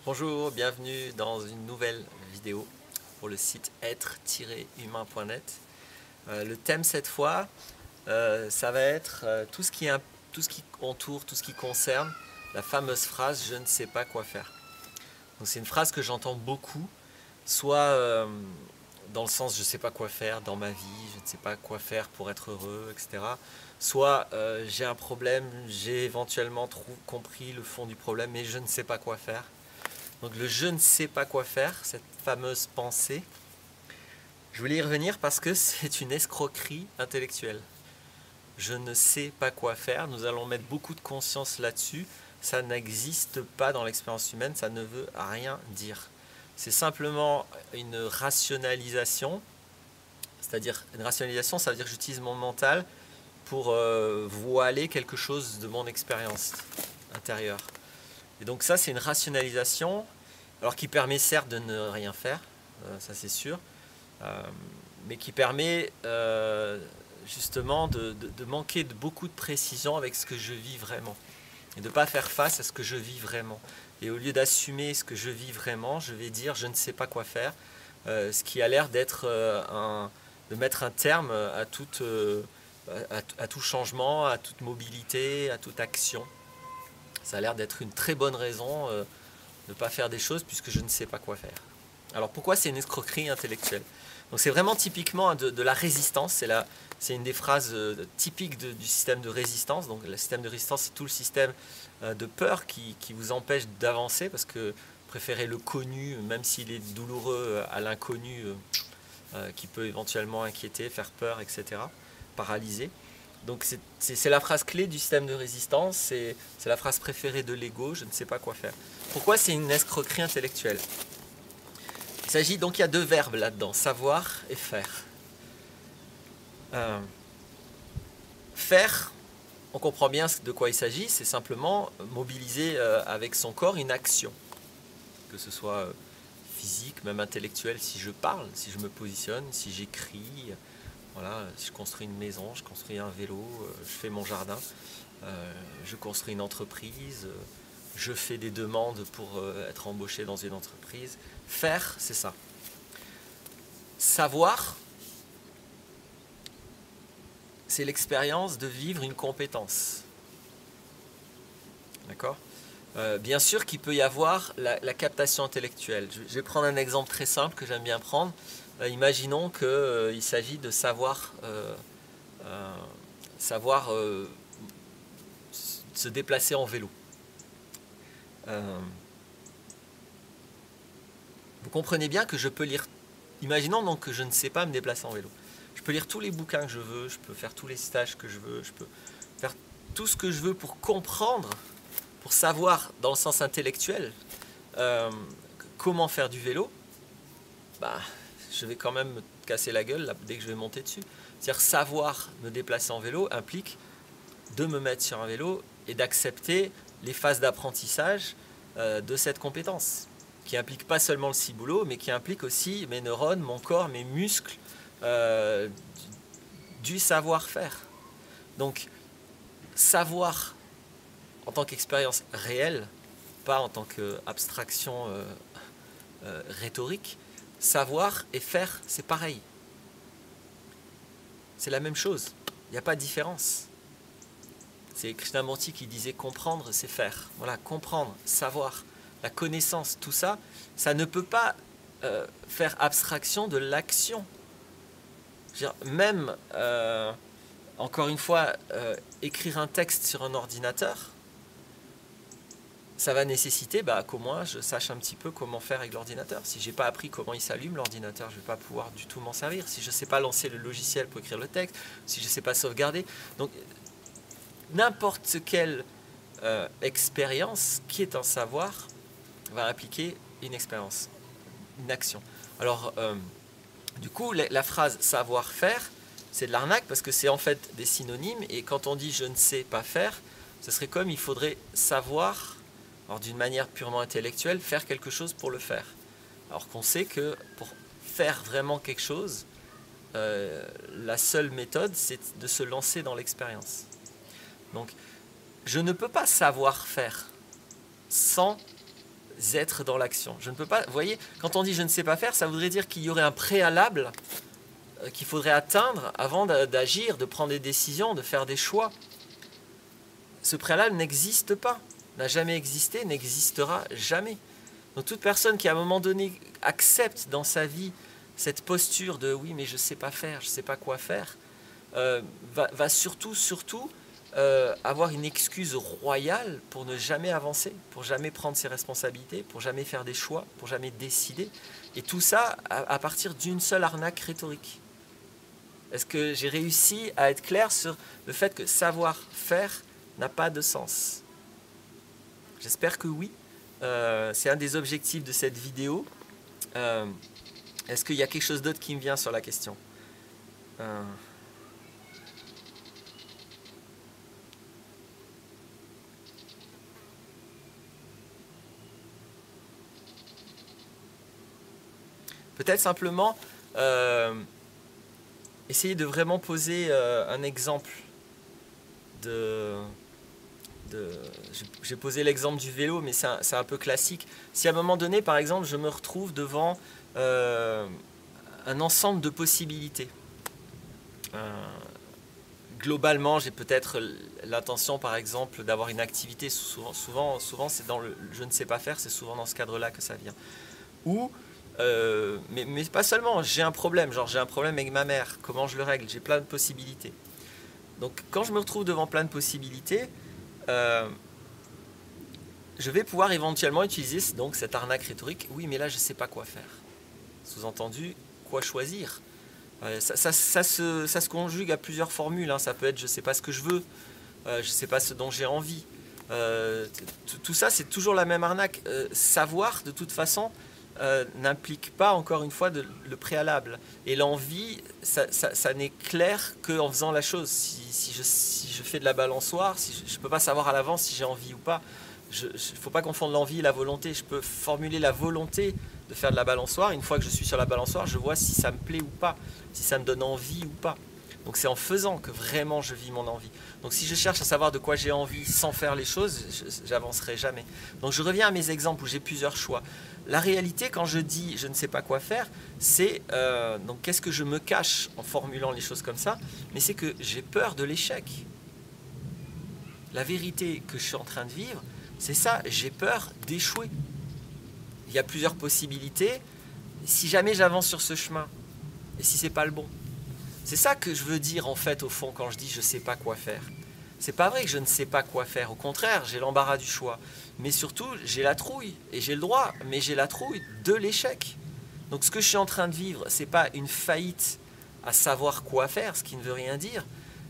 Bonjour, bienvenue dans une nouvelle vidéo pour le site être-humain.net. Le thème cette fois, ça va être tout ce qui entoure, tout ce qui concerne la fameuse phrase « je ne sais pas quoi faire ». Donc c'est une phrase que j'entends beaucoup, soit dans le sens « je ne sais pas quoi faire dans ma vie, je ne sais pas quoi faire pour être heureux, etc. » Soit j'ai un problème, j'ai éventuellement compris le fond du problème, mais je ne sais pas quoi faire. Donc le je ne sais pas quoi faire, cette fameuse pensée, je voulais y revenir parce que c'est une escroquerie intellectuelle. Je ne sais pas quoi faire, nous allons mettre beaucoup de conscience là-dessus, ça n'existe pas dans l'expérience humaine, ça ne veut rien dire. C'est simplement une rationalisation, c'est-à-dire une rationalisation, ça veut dire que j'utilise mon mental pour voiler quelque chose de mon expérience intérieure. Et donc ça, c'est une rationalisation, alors qui permet certes de ne rien faire, ça c'est sûr, mais qui permet justement de manquer de beaucoup de précision avec ce que je vis vraiment, et de ne pas faire face à ce que je vis vraiment. Et au lieu d'assumer ce que je vis vraiment, je vais dire je ne sais pas quoi faire, ce qui a l'air d'être de mettre un terme à tout changement, à toute mobilité, à toute action. Ça a l'air d'être une très bonne raison de ne pas faire des choses puisque je ne sais pas quoi faire. Alors pourquoi c'est une escroquerie intellectuelle? Donc c'est vraiment typiquement de la résistance, c'est une des phrases typiques du système de résistance. Donc le système de résistance, c'est tout le système de peur qui vous empêche d'avancer parce que préférez le connu, même s'il est douloureux, à l'inconnu qui peut éventuellement inquiéter, faire peur, etc., paralyser. Donc c'est la phrase clé du système de résistance, c'est la phrase préférée de l'ego, je ne sais pas quoi faire. Pourquoi c'est une escroquerie intellectuelle? Il s'agit donc, il y a deux verbes là-dedans, savoir et faire. Faire, on comprend bien de quoi il s'agit, c'est simplement mobiliser avec son corps une action, que ce soit physique, même intellectuelle, si je parle, si je me positionne, si j'écris. Voilà, si je construis une maison, je construis un vélo, je fais mon jardin, je construis une entreprise, je fais des demandes pour être embauché dans une entreprise. Faire, c'est ça. Savoir, c'est l'expérience de vivre une compétence. D'accord ? Bien sûr qu'il peut y avoir la captation intellectuelle. Je vais prendre un exemple très simple que j'aime bien prendre. Imaginons qu'il s'agit de savoir se déplacer en vélo. Vous comprenez bien que je peux lire, imaginons donc que je ne sais pas me déplacer en vélo. Je peux lire tous les bouquins que je veux, je peux faire tous les stages que je veux, je peux faire tout ce que je veux pour comprendre, pour savoir dans le sens intellectuel comment faire du vélo. Bah, je vais quand même me casser la gueule là, dès que je vais monter dessus. C'est-à-dire savoir me déplacer en vélo implique de me mettre sur un vélo et d'accepter les phases d'apprentissage de cette compétence, qui implique pas seulement le ciboulot, mais qui implique aussi mes neurones, mon corps, mes muscles, du savoir-faire. Donc, savoir en tant qu'expérience réelle, pas en tant qu'abstraction rhétorique, savoir et faire, c'est pareil. C'est la même chose, il n'y a pas de différence. C'est Krishnamurti qui disait comprendre, c'est faire. Voilà, comprendre, savoir, la connaissance, tout ça, ça ne peut pas faire abstraction de l'action. Même, encore une fois, écrire un texte sur un ordinateur, ça va nécessiter qu'au moins je sache un petit peu comment faire avec l'ordinateur. Si je n'ai pas appris comment il s'allume l'ordinateur, je ne vais pas pouvoir du tout m'en servir. Si je ne sais pas lancer le logiciel pour écrire le texte, si je ne sais pas sauvegarder. Donc, n'importe quelle expérience qui est un savoir va impliquer une expérience, une action. Alors, du coup, la phrase savoir-faire, c'est de l'arnaque parce que c'est en fait des synonymes. Et quand on dit je ne sais pas faire, ce serait comme il faudrait savoir, alors d'une manière purement intellectuelle, faire quelque chose pour le faire. Alors qu'on sait que pour faire vraiment quelque chose, la seule méthode, c'est de se lancer dans l'expérience. Donc, je ne peux pas savoir faire sans être dans l'action. Je ne peux pas, vous voyez, quand on dit je ne sais pas faire, ça voudrait dire qu'il y aurait un préalable qu'il faudrait atteindre avant d'agir, de prendre des décisions, de faire des choix. Ce préalable n'existe pas, n'a jamais existé, n'existera jamais. Donc toute personne qui à un moment donné accepte dans sa vie cette posture de oui mais je ne sais pas faire, je ne sais pas quoi faire, va surtout avoir une excuse royale pour ne jamais avancer, pour jamais prendre ses responsabilités, pour jamais faire des choix, pour jamais décider. Et tout ça à partir d'une seule arnaque rhétorique. Est-ce que j'ai réussi à être clair sur le fait que savoir faire n'a pas de sens? J'espère que oui. C'est un des objectifs de cette vidéo. Est-ce qu'il y a quelque chose d'autre qui me vient sur la question? Peut-être simplement essayer de vraiment poser un exemple j'ai posé l'exemple du vélo, mais c'est un peu classique. Si à un moment donné, par exemple, je me retrouve devant un ensemble de possibilités, globalement, j'ai peut-être l'intention, par exemple, d'avoir une activité, souvent c'est dans le je ne sais pas faire, c'est souvent dans ce cadre-là que ça vient. Ou mais pas seulement, j'ai un problème, genre j'ai un problème avec ma mère, comment je le règle? J'ai plein de possibilités. Donc quand je me retrouve devant plein de possibilités, je vais pouvoir éventuellement utiliser donc cette arnaque rhétorique. Oui, mais là je ne sais pas quoi faire. Sous-entendu, quoi choisir? Ça se conjugue à plusieurs formules, hein. Ça peut être je ne sais pas ce que je veux, je ne sais pas ce dont j'ai envie. Tout ça c'est toujours la même arnaque. Savoir de toute façon n'implique pas, encore une fois, le préalable. Et l'envie, ça n'est clair qu'en faisant la chose. Si je fais de la balançoire, je ne peux pas savoir à l'avance si j'ai envie ou pas. Il ne faut pas confondre l'envie et la volonté. Je peux formuler la volonté de faire de la balançoire. Une fois que je suis sur la balançoire, je vois si ça me plaît ou pas, si ça me donne envie ou pas. Donc c'est en faisant que vraiment je vis mon envie. Donc si je cherche à savoir de quoi j'ai envie sans faire les choses, j'avancerai jamais. Donc je reviens à mes exemples où j'ai plusieurs choix. La réalité, quand je dis je ne sais pas quoi faire, c'est donc qu'est-ce que je me cache en formulant les choses comme ça? Mais c'est que j'ai peur de l'échec. La vérité que je suis en train de vivre, c'est ça, j'ai peur d'échouer. Il y a plusieurs possibilités. Si jamais j'avance sur ce chemin, et si c'est pas le bon, c'est ça que je veux dire en fait au fond quand je dis je ne sais pas quoi faire. C'est pas vrai que je ne sais pas quoi faire, au contraire, j'ai l'embarras du choix. Mais surtout, j'ai la trouille, et j'ai le droit, mais j'ai la trouille de l'échec. Donc ce que je suis en train de vivre, c'est pas une faillite à savoir quoi faire, ce qui ne veut rien dire.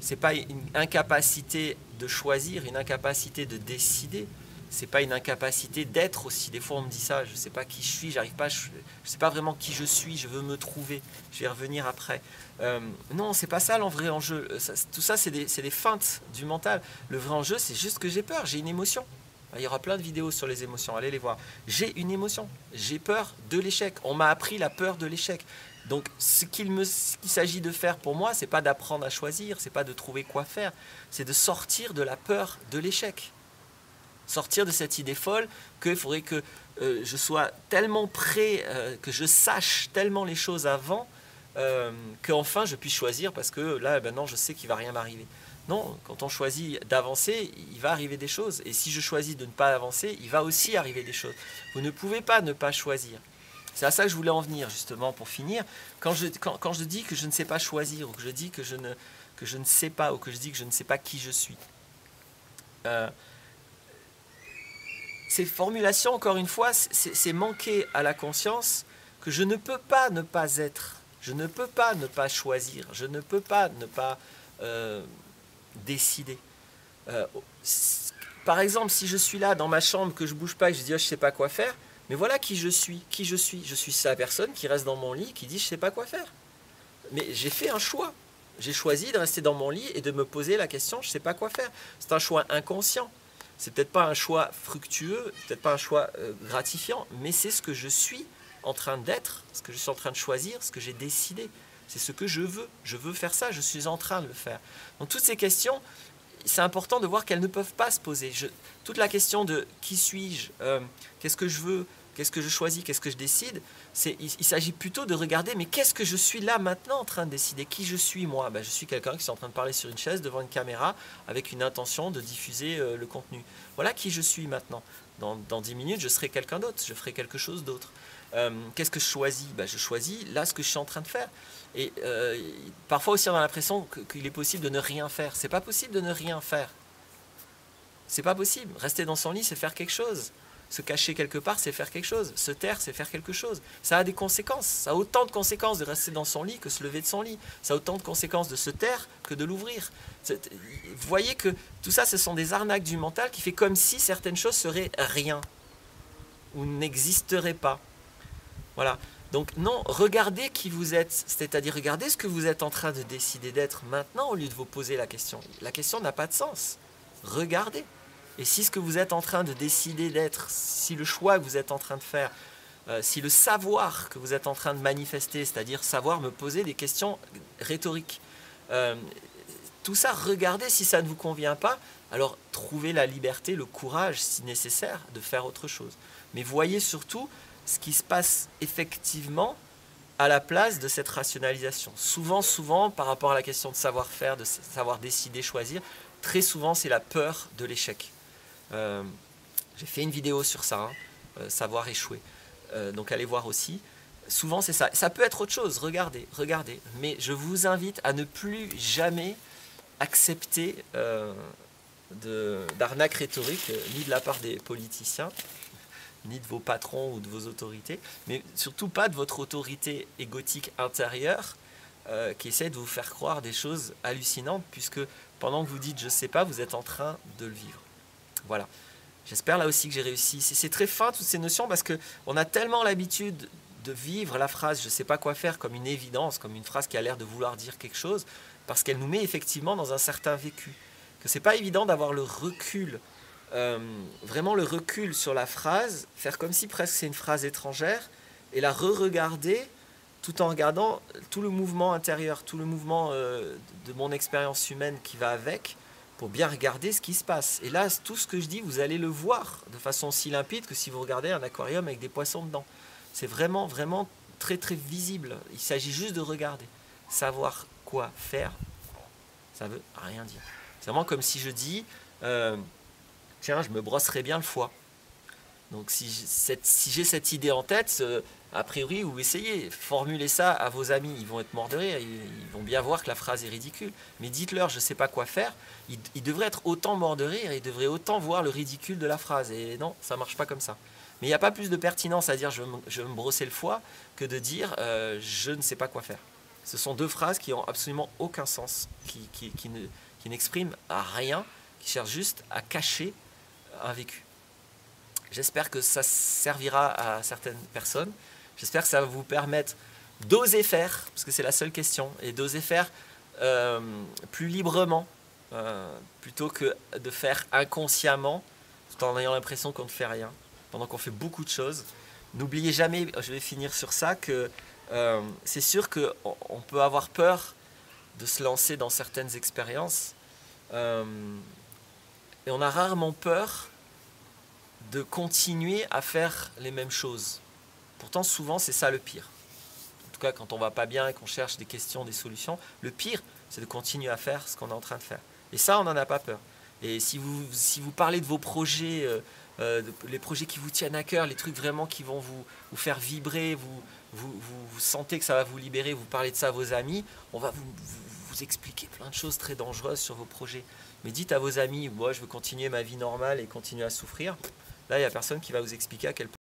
C'est pas une incapacité de choisir, une incapacité de décider. C'est pas une incapacité d'être aussi. Des fois on me dit ça, je sais pas qui je suis, j'arrive pas, je sais pas vraiment qui je suis, je veux me trouver. Je vais y revenir après. Non, c'est pas ça le vrai enjeu. Tout ça, c'est des feintes du mental. Le vrai enjeu, c'est juste que j'ai peur, j'ai une émotion. Il y aura plein de vidéos sur les émotions, allez les voir. J'ai une émotion, j'ai peur de l'échec. On m'a appris la peur de l'échec. Donc ce qu'il s'agit de faire pour moi, c'est pas d'apprendre à choisir, c'est pas de trouver quoi faire, c'est de sortir de la peur de l'échec. Sortir de cette idée folle qu'il faudrait que je sois tellement prêt, que je sache tellement les choses avant, qu'enfin je puisse choisir parce que là, maintenant, je sais qu'il ne va rien m'arriver. Non, quand on choisit d'avancer, il va arriver des choses. Et si je choisis de ne pas avancer, il va aussi arriver des choses. Vous ne pouvez pas ne pas choisir. C'est à ça que je voulais en venir, justement, pour finir. Quand je dis que je ne sais pas choisir, ou que je dis que je ne sais pas, ou que je dis que je ne sais pas qui je suis, ces formulations, encore une fois, c'est manquer à la conscience que je ne peux pas ne pas être, je ne peux pas ne pas choisir, je ne peux pas ne pas décider. Par exemple, si je suis là dans ma chambre, que je ne bouge pas et que je dis oh, je ne sais pas quoi faire, mais voilà qui je suis. Je suis la personne qui reste dans mon lit, qui dit je ne sais pas quoi faire. Mais j'ai fait un choix. J'ai choisi de rester dans mon lit et de me poser la question je ne sais pas quoi faire. C'est un choix inconscient. C'est peut-être pas un choix fructueux, peut-être pas un choix gratifiant, mais c'est ce que je suis en train d'être, ce que je suis en train de choisir, ce que j'ai décidé. C'est ce que je veux. Je veux faire ça, je suis en train de le faire. Donc toutes ces questions, c'est important de voir qu'elles ne peuvent pas se poser. Toute la question de qui suis-je, qu'est-ce que je veux, qu'est-ce que je choisis, qu'est-ce que je décide, il s'agit plutôt de regarder, mais qu'est-ce que je suis là maintenant en train de décider? Qui je suis moi? Je suis quelqu'un qui est en train de parler sur une chaise devant une caméra avec une intention de diffuser le contenu. Voilà qui je suis maintenant. Dans 10 minutes, je serai quelqu'un d'autre, je ferai quelque chose d'autre. Qu'est-ce que je choisis? Je choisis là ce que je suis en train de faire. Et parfois aussi on a l'impression qu'il est possible de ne rien faire. C'est pas possible de ne rien faire. C'est pas possible. Rester dans son lit, c'est faire quelque chose. Se cacher quelque part, c'est faire quelque chose. Se taire, c'est faire quelque chose. Ça a des conséquences. Ça a autant de conséquences de rester dans son lit que se lever de son lit. Ça a autant de conséquences de se taire que de l'ouvrir. Vous voyez que tout ça, ce sont des arnaques du mental qui fait comme si certaines choses seraient rien ou n'existeraient pas. Voilà. Donc non, regardez qui vous êtes, c'est-à-dire regardez ce que vous êtes en train de décider d'être maintenant au lieu de vous poser la question. La question n'a pas de sens. Regardez. Et si ce que vous êtes en train de décider d'être, si le choix que vous êtes en train de faire, si le savoir que vous êtes en train de manifester, c'est-à-dire savoir me poser des questions rhétoriques, tout ça, regardez si ça ne vous convient pas, alors trouvez la liberté, le courage, si nécessaire, de faire autre chose. Mais voyez surtout ce qui se passe effectivement à la place de cette rationalisation. Souvent, par rapport à la question de savoir faire, de savoir décider, choisir, très souvent, c'est la peur de l'échec. J'ai fait une vidéo sur ça, savoir échouer. Donc allez voir aussi. Souvent, c'est ça. Ça peut être autre chose, regardez. Mais je vous invite à ne plus jamais accepter d'arnaque rhétorique, ni de la part des politiciens, ni de vos patrons ou de vos autorités, mais surtout pas de votre autorité égotique intérieure qui essaie de vous faire croire des choses hallucinantes, puisque pendant que vous dites « je sais pas », vous êtes en train de le vivre. Voilà. J'espère là aussi que j'ai réussi. C'est très fin toutes ces notions parce qu'on a tellement l'habitude de vivre la phrase « je sais pas quoi faire » comme une évidence, comme une phrase qui a l'air de vouloir dire quelque chose, parce qu'elle nous met effectivement dans un certain vécu. Que c'est pas évident d'avoir le recul, vraiment le recul sur la phrase, faire comme si presque c'est une phrase étrangère, et la re-regarder tout en regardant tout le mouvement intérieur, tout le mouvement de mon expérience humaine qui va avec, pour bien regarder ce qui se passe. Et là, tout ce que je dis, vous allez le voir de façon aussi limpide que si vous regardez un aquarium avec des poissons dedans. C'est vraiment, vraiment très, très visible. Il s'agit juste de regarder. Savoir quoi faire, ça veut rien dire. C'est vraiment comme si je dis, tiens, je me brosserais bien le foie. Donc si j'ai cette idée en tête, a priori, vous essayez, formulez ça à vos amis, ils vont être morts de rire, ils vont bien voir que la phrase est ridicule. Mais dites-leur, je ne sais pas quoi faire, ils devraient être autant morts de rire, ils devraient autant voir le ridicule de la phrase. Et non, ça ne marche pas comme ça. Mais il n'y a pas plus de pertinence à dire je veux me brosser le foie que de dire je ne sais pas quoi faire. Ce sont deux phrases qui n'ont absolument aucun sens, qui n'expriment rien, qui cherchent juste à cacher un vécu. J'espère que ça servira à certaines personnes. J'espère que ça va vous permettre d'oser faire, parce que c'est la seule question, et d'oser faire plus librement, plutôt que de faire inconsciemment, tout en ayant l'impression qu'on ne fait rien, pendant qu'on fait beaucoup de choses. N'oubliez jamais, je vais finir sur ça, que c'est sûr qu'on peut avoir peur de se lancer dans certaines expériences, et on a rarement peur de continuer à faire les mêmes choses. Pourtant, souvent, c'est ça le pire. En tout cas, quand on ne va pas bien et qu'on cherche des questions, des solutions, le pire, c'est de continuer à faire ce qu'on est en train de faire. Et ça, on n'en a pas peur. Et si vous parlez de vos projets, les projets qui vous tiennent à cœur, les trucs vraiment qui vont vous faire vibrer, vous sentez que ça va vous libérer, vous parlez de ça à vos amis, on va vous expliquer plein de choses très dangereuses sur vos projets. Mais dites à vos amis, moi je veux continuer ma vie normale et continuer à souffrir. Là, il n'y a personne qui va vous expliquer à quel point